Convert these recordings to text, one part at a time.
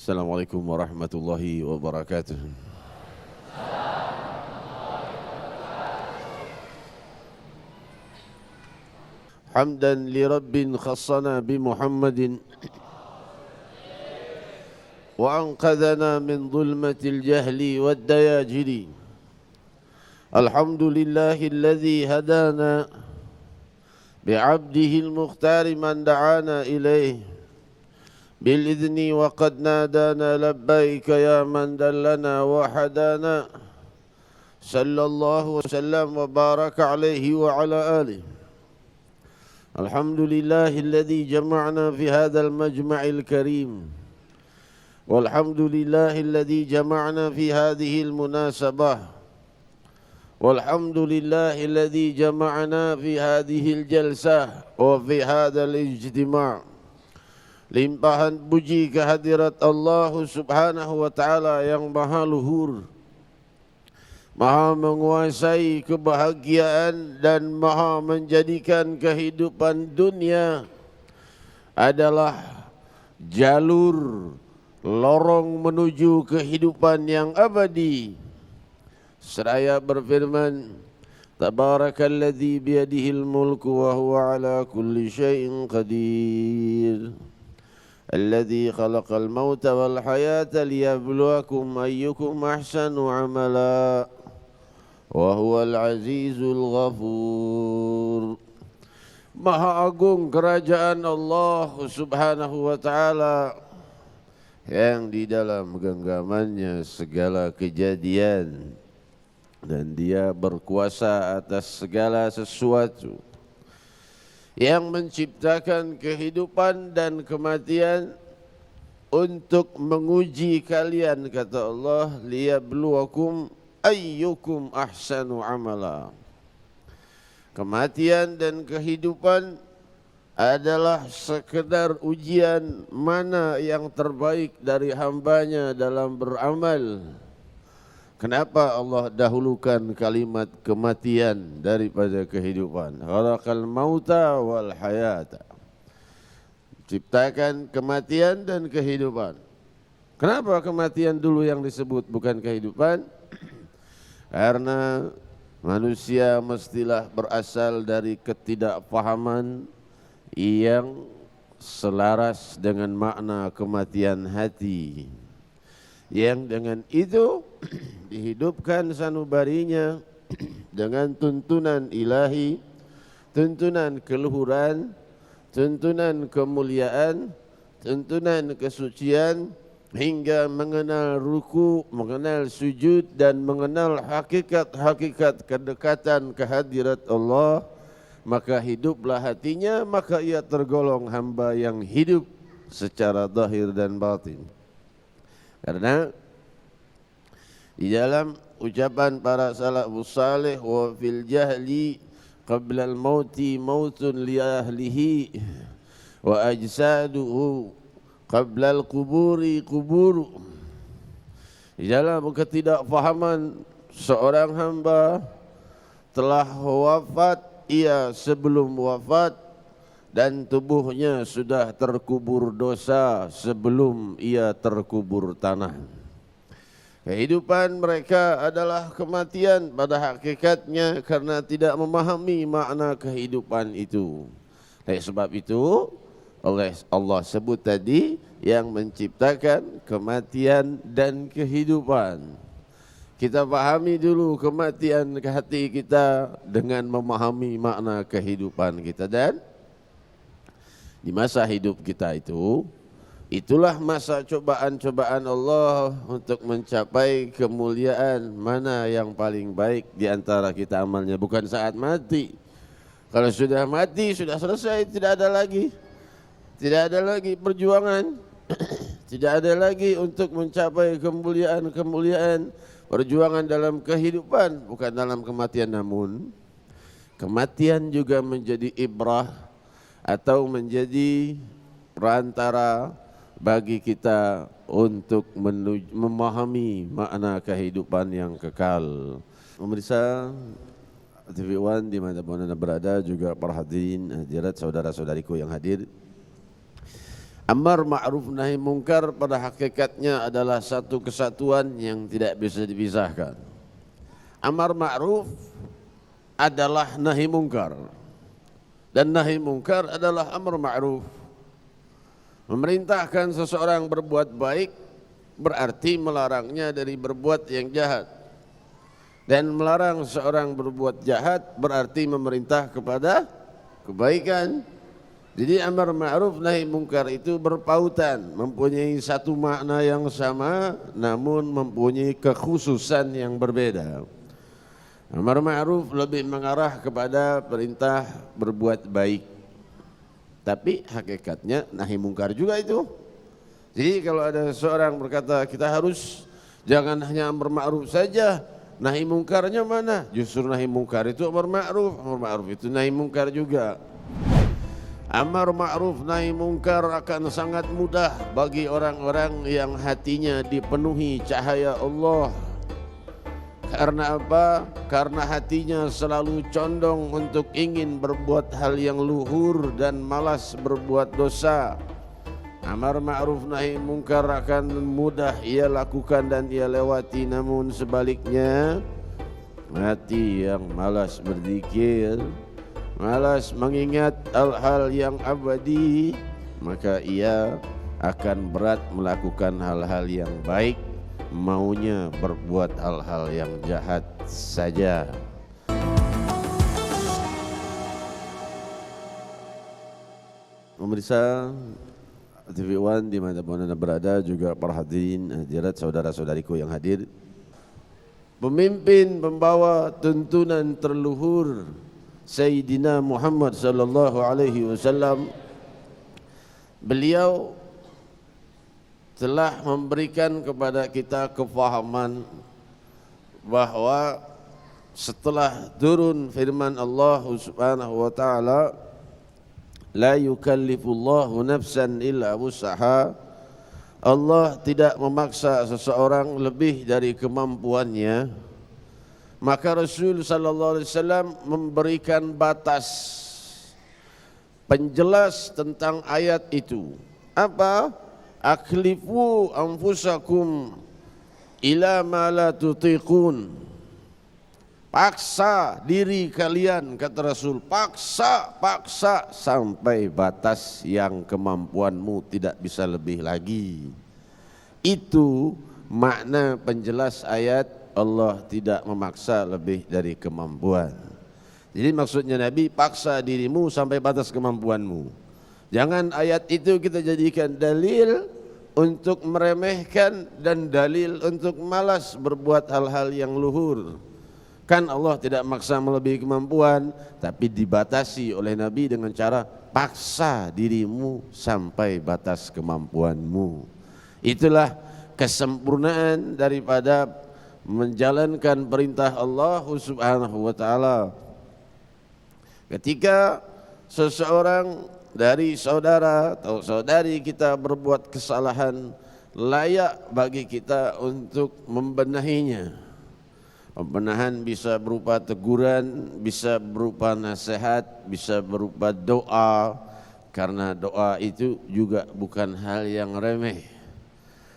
Assalamualaikum warahmatullahi wabarakatuh. Hamdan li Rabbin khassana bi Muhammadin wa anqadhana min dhulmatil jahli wad dayajili. Alhamdulillahi alladhi hadana bi'abdihi al-mukhtari man da'ana ilayh بالإذن وقد نادانا لبيك يا من دلنا وحدانا صلى الله وسلم وبارك عليه وعلى آله. الحمد لله الذي جمعنا في هذا المجمع الكريم، والحمد لله الذي جمعنا في هذه المناسبة، والحمد لله الذي جمعنا في هذه الجلسة وفي هذا الاجتماع. Limpahan puji kehadirat Allah Subhanahu wa Ta'ala yang maha luhur, maha menguasai kebahagiaan dan maha menjadikan kehidupan dunia adalah jalur lorong menuju kehidupan yang abadi. Seraya berfirman, Tabarakalladzi biyadihil mulku wa huwa ala kulli syai'in qadir. الذي خلق الموت والحياة ليبلوكم أيكم أحسن عملا وهو العزيز الغفور. Maha agung kerajaan Allah Subhanahu wa Ta'ala yang di dalam genggamannya segala kejadian, dan Dia berkuasa atas segala sesuatu, yang menciptakan kehidupan dan kematian untuk menguji kalian, kata Allah, liyabluwakum ayyukum ahsanu amala. Kematian dan kehidupan adalah sekedar ujian mana yang terbaik dari hambanya dalam beramal. Kenapa Allah dahulukan kalimat kematian daripada kehidupan? Khalaqal mauta wal hayata. Ciptakan kematian dan kehidupan. Kenapa kematian dulu yang disebut bukan kehidupan? Karena manusia mestilah berasal dari ketidakfahaman yang selaras dengan makna kematian hati, yang dengan itu dihidupkan sanubarinya dengan tuntunan ilahi, tuntunan keluhuran, tuntunan kemuliaan, tuntunan kesucian, hingga mengenal ruku, mengenal sujud, dan mengenal hakikat-hakikat kedekatan kehadirat Allah. Maka hiduplah hatinya, maka ia tergolong hamba yang hidup secara zahir dan batin. Karena di dalam ucapan para salafus salih, wa fil jahli qabla al-mauti mautun li ahlihi wa ajsaduhu qabla al-quburi quburu. Di dalam ketidakfahaman, seorang hamba telah wafat, ia sebelum wafat, dan tubuhnya sudah terkubur dosa sebelum ia terkubur tanah. Kehidupan mereka adalah kematian pada hakikatnya karena tidak memahami makna kehidupan itu. Oleh sebab itu, Allah sebut tadi yang menciptakan kematian dan kehidupan. Kita pahami dulu kematian ke hati kita dengan memahami makna kehidupan kita, dan di masa hidup kita itu, itulah masa cobaan-cobaan Allah untuk mencapai kemuliaan. Mana yang paling baik di antara kita amalnya, bukan saat mati. Kalau sudah mati, sudah selesai, tidak ada lagi perjuangan, tidak ada lagi untuk mencapai kemuliaan. Perjuangan dalam kehidupan, bukan dalam kematian. Namun kematian juga menjadi ibrah atau menjadi perantara bagi kita untuk memahami makna kehidupan yang kekal. Pemirsa TV One di mana pun Anda berada, juga para hadirin hadirat saudara-saudariku yang hadir. Amar ma'ruf nahi mungkar pada hakikatnya adalah satu kesatuan yang tidak bisa dipisahkan. Amar ma'ruf adalah nahi mungkar, dan nahi mungkar adalah amar ma'ruf. Memerintahkan seseorang berbuat baik berarti melarangnya dari berbuat yang jahat, dan melarang seorang berbuat jahat berarti memerintah kepada kebaikan. Jadi amar ma'ruf nahi mungkar itu berpautan, mempunyai satu makna yang sama namun mempunyai kekhususan yang berbeda. Amar ma'ruf lebih mengarah kepada perintah berbuat baik, tapi hakikatnya nahi mungkar juga itu. Jadi kalau ada seorang berkata kita harus jangan hanya amar ma'ruf saja, nahi mungkarnya mana? Justru nahi mungkar itu amar ma'ruf itu nahi mungkar juga. Amar ma'ruf nahi mungkar akan sangat mudah bagi orang-orang yang hatinya dipenuhi cahaya Allah. Karena apa? Karena hatinya selalu condong untuk ingin berbuat hal yang luhur dan malas berbuat dosa. Amar ma'ruf nahi mungkar akan mudah ia lakukan dan ia lewati, namun sebaliknya hati yang malas berzikir, malas mengingat hal-hal yang abadi, maka ia akan berat melakukan hal-hal yang baik, maunya berbuat hal-hal yang jahat saja. Pemirsa TV One dimanapun Anda berada, juga para hadirin hadirat saudara-saudariku yang hadir, pemimpin pembawa tuntunan terluhur Sayyidina Muhammad sallallahu alaihi wasallam, beliau telah memberikan kepada kita kefahaman bahwa setelah turun firman Allah Subhanahu wa taala, la yukallifullahu nafsan illa wus'aha, Allah tidak memaksa seseorang lebih dari kemampuannya. Maka Rasul sallallahu alaihi wasallam memberikan batas penjelas tentang ayat itu. Apa? Aklifu anfusakum ila ma la tutiqun. Paksa diri kalian, kata Rasul, paksa sampai batas yang kemampuanmu tidak bisa lebih lagi. Itu makna penjelas ayat Allah tidak memaksa lebih dari kemampuan. Jadi maksudnya Nabi, paksa dirimu sampai batas kemampuanmu. Jangan ayat itu kita jadikan dalil untuk meremehkan dan dalil untuk malas berbuat hal-hal yang luhur. Kan Allah tidak maksa melebihi kemampuan, tapi dibatasi oleh Nabi dengan cara paksa dirimu sampai batas kemampuanmu. Itulah kesempurnaan daripada menjalankan perintah Allah Subhanahu wa taala. Ketika seseorang dari saudara atau saudari kita berbuat kesalahan, layak bagi kita untuk membenahinya. Pembenahan bisa berupa teguran, bisa berupa nasihat, bisa berupa doa, karena doa itu juga bukan hal yang remeh.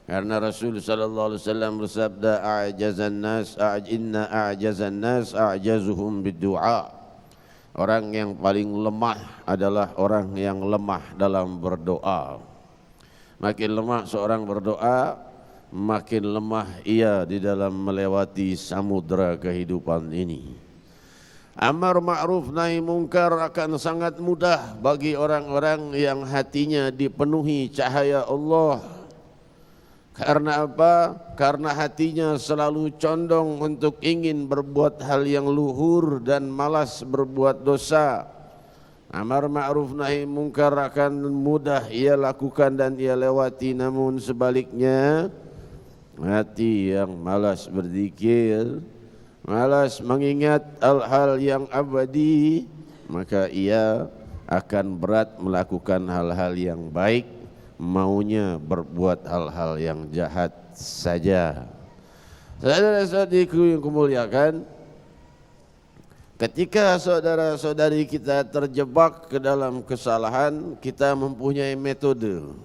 Karena Rasul sallallahu alaihi wasallam bersabda, inna a'jazan nas a'jazuhum bid-du'a. Orang yang paling lemah adalah orang yang lemah dalam berdoa. Makin lemah seorang berdoa, makin lemah ia di dalam melewati samudra kehidupan ini. Amar ma'ruf nahi mungkar akan sangat mudah bagi orang-orang yang hatinya dipenuhi cahaya Allah. Karena apa? Karena hatinya selalu condong untuk ingin berbuat hal yang luhur dan malas berbuat dosa. Amar ma'ruf nahi mungkar akan mudah ia lakukan dan ia lewati, namun sebaliknya hati yang malas berzikir, malas mengingat hal-hal yang abadi, maka ia akan berat melakukan hal-hal yang baik, maunya berbuat hal-hal yang jahat saja. Saudara-saudariku yang kumuliakan, ketika saudara-saudari kita terjebak ke dalam kesalahan, kita mempunyai metode.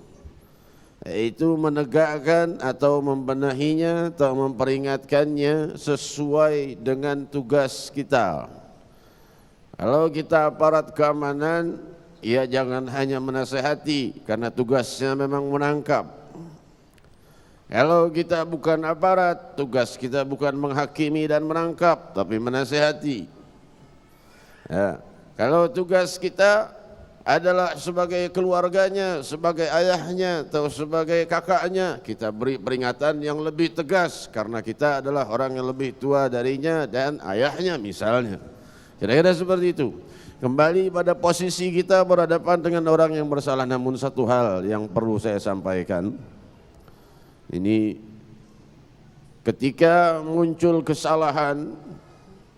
yaitu menegakkan atau membenahinya atau memperingatkannya sesuai dengan tugas kita. Kalau kita aparat keamanan, ya jangan hanya menasihati karena tugasnya memang menangkap. Kalau kita bukan aparat, tugas kita bukan menghakimi dan menangkap, tapi menasihati. Ya. Kalau tugas kita adalah sebagai keluarganya, sebagai ayahnya atau sebagai kakaknya, kita beri peringatan yang lebih tegas karena kita adalah orang yang lebih tua darinya dan ayahnya misalnya. Kira-kira seperti itu. Kembali pada posisi kita berhadapan dengan orang yang bersalah. Namun satu hal yang perlu saya sampaikan, ini ketika muncul kesalahan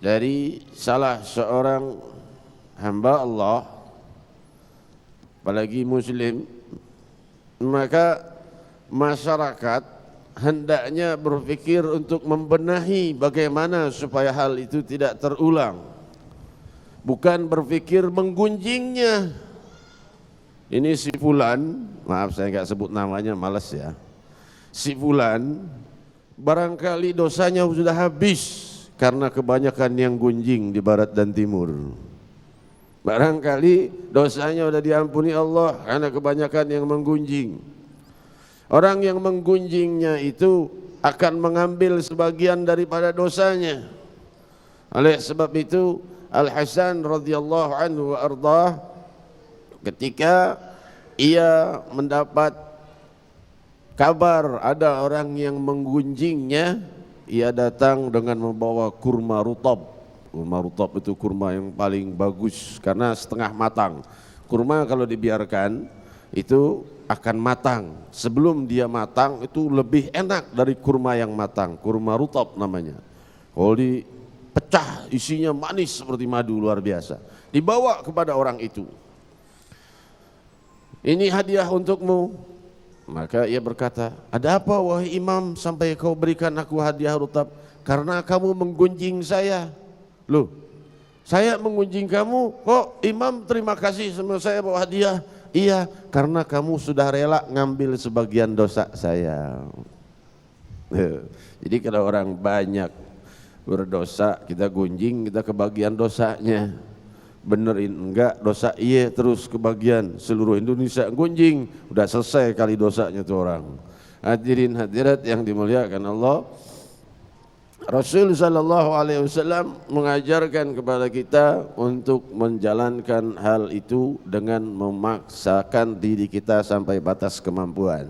dari salah seorang hamba Allah, apalagi muslim, maka masyarakat hendaknya berpikir untuk membenahi bagaimana supaya hal itu tidak terulang. Bukan berpikir menggunjingnya. Ini si fulan, maaf saya enggak sebut namanya, malas ya. Si fulan barangkali dosanya sudah habis karena kebanyakan yang gunjing di barat dan timur. Barangkali dosanya sudah diampuni Allah karena kebanyakan yang menggunjing. Orang yang menggunjingnya itu akan mengambil sebagian daripada dosanya. Oleh sebab itu Al-Hasan radhiyallahu anhu wa ardhah, ketika ia mendapat kabar ada orang yang menggunjingnya, ia datang dengan membawa kurma rutab. Kurma rutab itu kurma yang paling bagus karena setengah matang. Kurma kalau dibiarkan itu akan matang. Sebelum dia matang itu lebih enak dari kurma yang matang. Kurma rutab namanya. Kalau dipecah isinya manis seperti madu, luar biasa. Dibawa kepada orang itu. Ini hadiah untukmu. Maka ia berkata, ada apa wahai imam sampai kau berikan aku hadiah rutab? Karena kamu menggunjing saya. Loh, saya menggunjing kamu, kok imam terima kasih sama saya bawa hadiah? Iya, karena kamu sudah rela ngambil sebagian dosa saya. Jadi kalau orang banyak berdosa, kita gunjing, kita kebagian dosanya. Benerin enggak, dosa iya terus kebagian. Seluruh Indonesia gunjing, udah selesai kali dosanya tuh orang. Hadirin hadirat yang dimuliakan Allah, Rasul sallallahu alaihi wasallam mengajarkan kepada kita untuk menjalankan hal itu dengan memaksakan diri kita sampai batas kemampuan.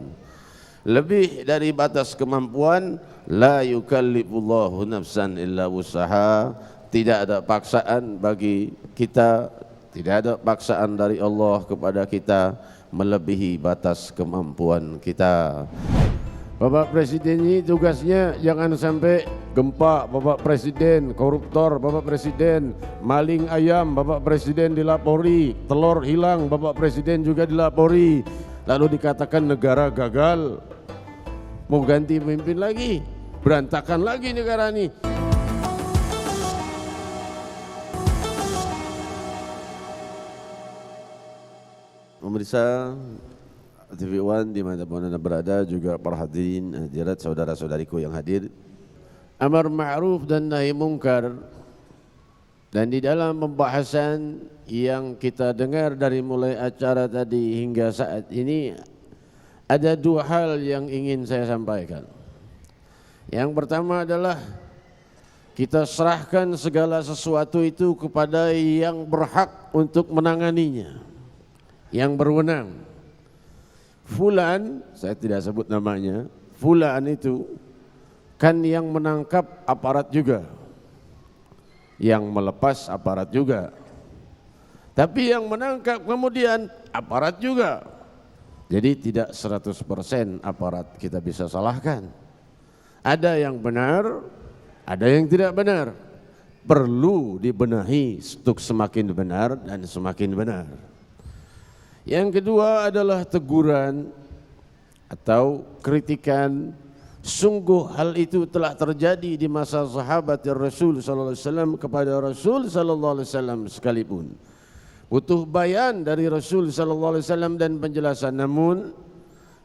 Lebih dari batas kemampuan, la yukallifullahu nafsan illa wus'aha. Tidak ada paksaan bagi kita, tidak ada paksaan dari Allah kepada kita melebihi batas kemampuan kita. Bapak Presiden ini tugasnya jangan sampai gempa Bapak Presiden, koruptor Bapak Presiden, maling ayam Bapak Presiden dilapori, telur hilang Bapak Presiden juga dilapori, lalu dikatakan negara gagal, mau ganti pemimpin lagi, berantakan lagi negara ini. Pemirsa TV One dimanapun Anda berada, juga para hadirin hadirat saudara-saudariku yang hadir, amar ma'ruf dan nahi mungkar. Dan di dalam pembahasan yang kita dengar dari mulai acara tadi hingga saat ini, ada dua hal yang ingin saya sampaikan. Yang pertama adalah kita serahkan segala sesuatu itu kepada yang berhak untuk menanganinya, yang berwenang. Fulan, saya tidak sebut namanya, fulan itu kan yang menangkap aparat juga, yang melepas aparat juga, tapi yang menangkap kemudian aparat juga. Jadi tidak 100% aparat kita bisa salahkan. Ada yang benar, ada yang tidak benar. Perlu dibenahi untuk semakin benar dan semakin benar. Yang kedua adalah teguran atau kritikan. Sungguh hal itu telah terjadi di masa sahabat Rasul sallallahu alaihi wasallam kepada Rasul sallallahu alaihi wasallam sekalipun. Butuh bayan dari Rasul sallallahu alaihi wasallam dan penjelasan. Namun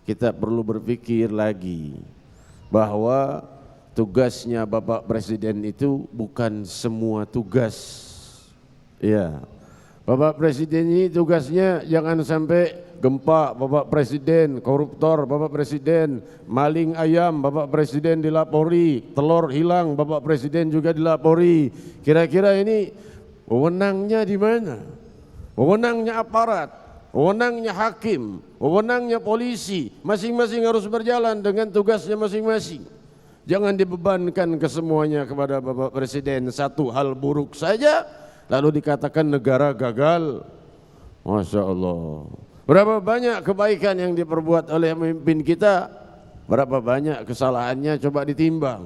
kita perlu berpikir lagi bahwa tugasnya Bapak Presiden itu bukan semua tugas. Ya, Bapak Presiden ini tugasnya jangan sampai gempa Bapak Presiden, koruptor Bapak Presiden, maling ayam Bapak Presiden dilapori, telur hilang Bapak Presiden juga dilapori. Kira-kira ini wewenangnya di mana? Wewenangnya aparat, wewenangnya hakim, wewenangnya polisi, masing-masing harus berjalan dengan tugasnya masing-masing. Jangan dibebankan kesemuanya kepada Bapak Presiden. Satu hal buruk saja lalu dikatakan negara gagal. Masya Allah. Berapa banyak kebaikan yang diperbuat oleh pemimpin kita, berapa banyak kesalahannya, coba ditimbang.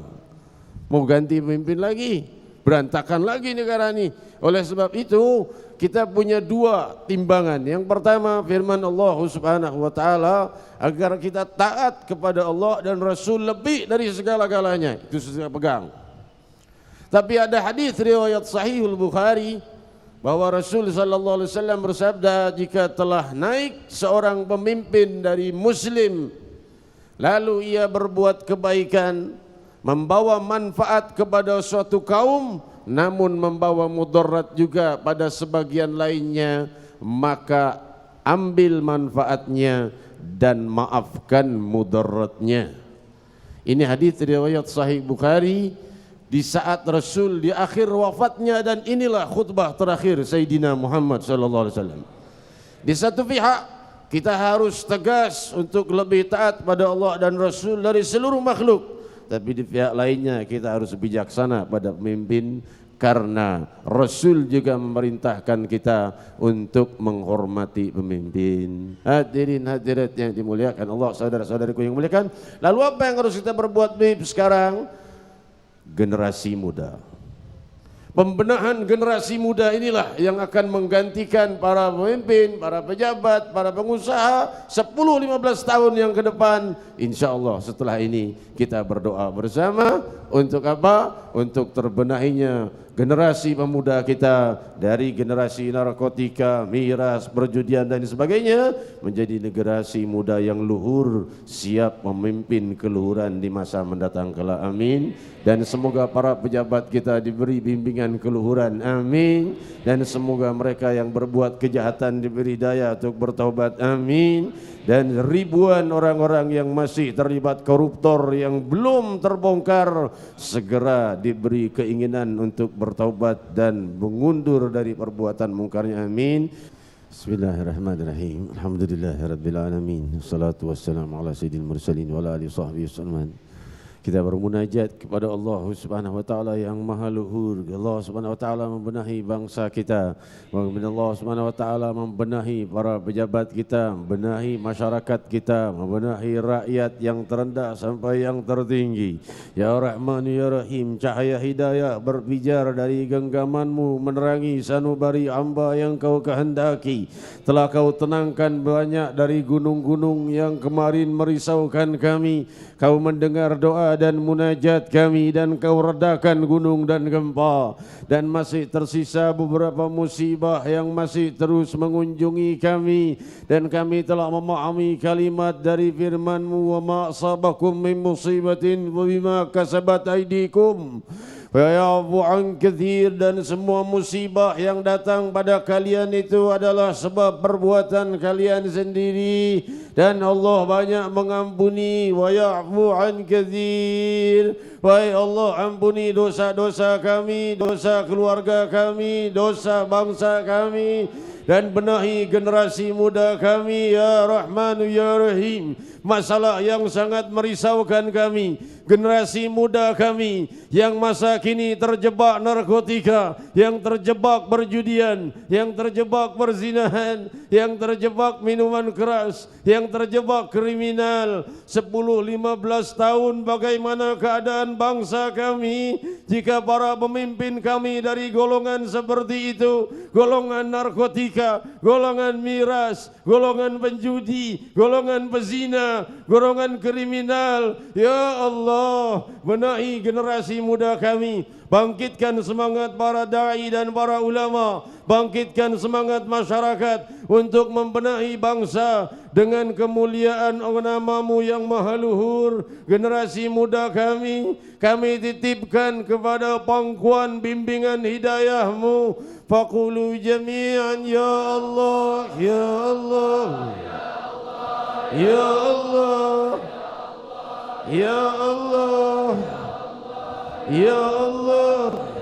Mau ganti pemimpin lagi, berantakan lagi negara ini. Oleh sebab itu kita punya dua timbangan. Yang pertama firman Allah Subhanahu wa taala agar kita taat kepada Allah dan Rasul lebih dari segala-galanya. Itu sudah pegang. Tapi ada hadis riwayat Sahihul Bukhari bahwa Rasul sallallahu alaihi wasallam bersabda, jika telah naik seorang pemimpin dari muslim lalu ia berbuat kebaikan, membawa manfaat kepada suatu kaum, namun membawa mudarat juga pada sebagian lainnya, maka ambil manfaatnya dan maafkan mudaratnya. Ini hadis riwayat Sahih Bukhari di saat Rasul di akhir wafatnya, dan inilah khutbah terakhir Sayyidina Muhammad sallallahu alaihi wasallam. Di satu pihak kita harus tegas untuk lebih taat pada Allah dan Rasul dari seluruh makhluk, tapi di pihak lainnya kita harus bijaksana pada pemimpin, karena Rasul juga memerintahkan kita untuk menghormati pemimpin. Hadirin hadirat yang dimuliakan Allah, saudara-saudariku yang muliakan. Lalu apa yang harus kita perbuat sekarang? Generasi muda. Pembenahan generasi muda inilah yang akan menggantikan para pemimpin, para pejabat, para pengusaha 10-15 tahun yang ke depan. Insya Allah setelah ini kita berdoa bersama untuk apa? Untuk terbenahinya generasi pemuda kita dari generasi narkotika, miras, perjudian dan sebagainya menjadi generasi muda yang luhur, siap memimpin keluhuran di masa mendatang kelak. Amin. Dan semoga para pejabat kita diberi bimbingan keluhuran. Amin. Dan semoga mereka yang berbuat kejahatan diberi daya untuk bertaubat. Amin. Dan ribuan orang-orang yang masih terlibat koruptor yang belum terbongkar segera diberi keinginan untuk bertaubat dan mengundur dari perbuatan mungkarnya. Amin. Bismillahirrahmanirrahim. Alhamdulillahirabbil alamin. Wassalatu wassalamu ala sayyidil mursalin wa ala alihi washabbihi wasallam. Kita bermunajat kepada Allah Subhanahu wa taala yang maha luhur. Allah Subhanahu wa taala membenahi bangsa kita. Allah Subhanahu wa taala membenahi para pejabat kita, membenahi masyarakat kita, membenahi rakyat yang terendah sampai yang tertinggi. Ya Rahman ya Rahim, cahaya hidayah berpijar dari genggaman-Mu menerangi sanubari hamba yang Kau kehendaki. Telah Kau tenangkan banyak dari gunung-gunung yang kemarin merisaukan kami. Kau mendengar doa dan munajat kami, dan Kau redakan gunung dan gempa, dan masih tersisa beberapa musibah yang masih terus mengunjungi kami, dan kami telah memahami kalimat dari firman-Mu, wa ma asabakum min musibatin wa bima kasabat aydikum Ya'fu an katsir, dan semua musibah yang datang pada kalian itu adalah sebab perbuatan kalian sendiri, dan Allah banyak mengampuni. Wa ya'fu an katsir, wahai Allah, ampuni dosa-dosa kami, dosa keluarga kami, dosa bangsa kami, dan benahi generasi muda kami ya Rahmanu ya Rahim. Masalah yang sangat merisaukan kami, generasi muda kami yang masa kini terjebak narkotika, yang terjebak perjudian, yang terjebak perzinahan, yang terjebak minuman keras, yang terjebak kriminal. 10-15 tahun bagaimana keadaan bangsa kami jika para pemimpin kami dari golongan seperti itu, golongan narkotika, golongan miras, golongan penjudi, golongan pezina, golongan kriminal. Ya Allah, benahi generasi muda kami, bangkitkan semangat para dai dan para ulama, bangkitkan semangat masyarakat untuk membenahi bangsa dengan kemuliaan namamu yang maha luhur. Generasi muda kami titipkan kepada pangkuan bimbingan hidayahmu. Faqulu jami'an ya Allah, ya Allah, ya Allah, ya Allah, ya Allah.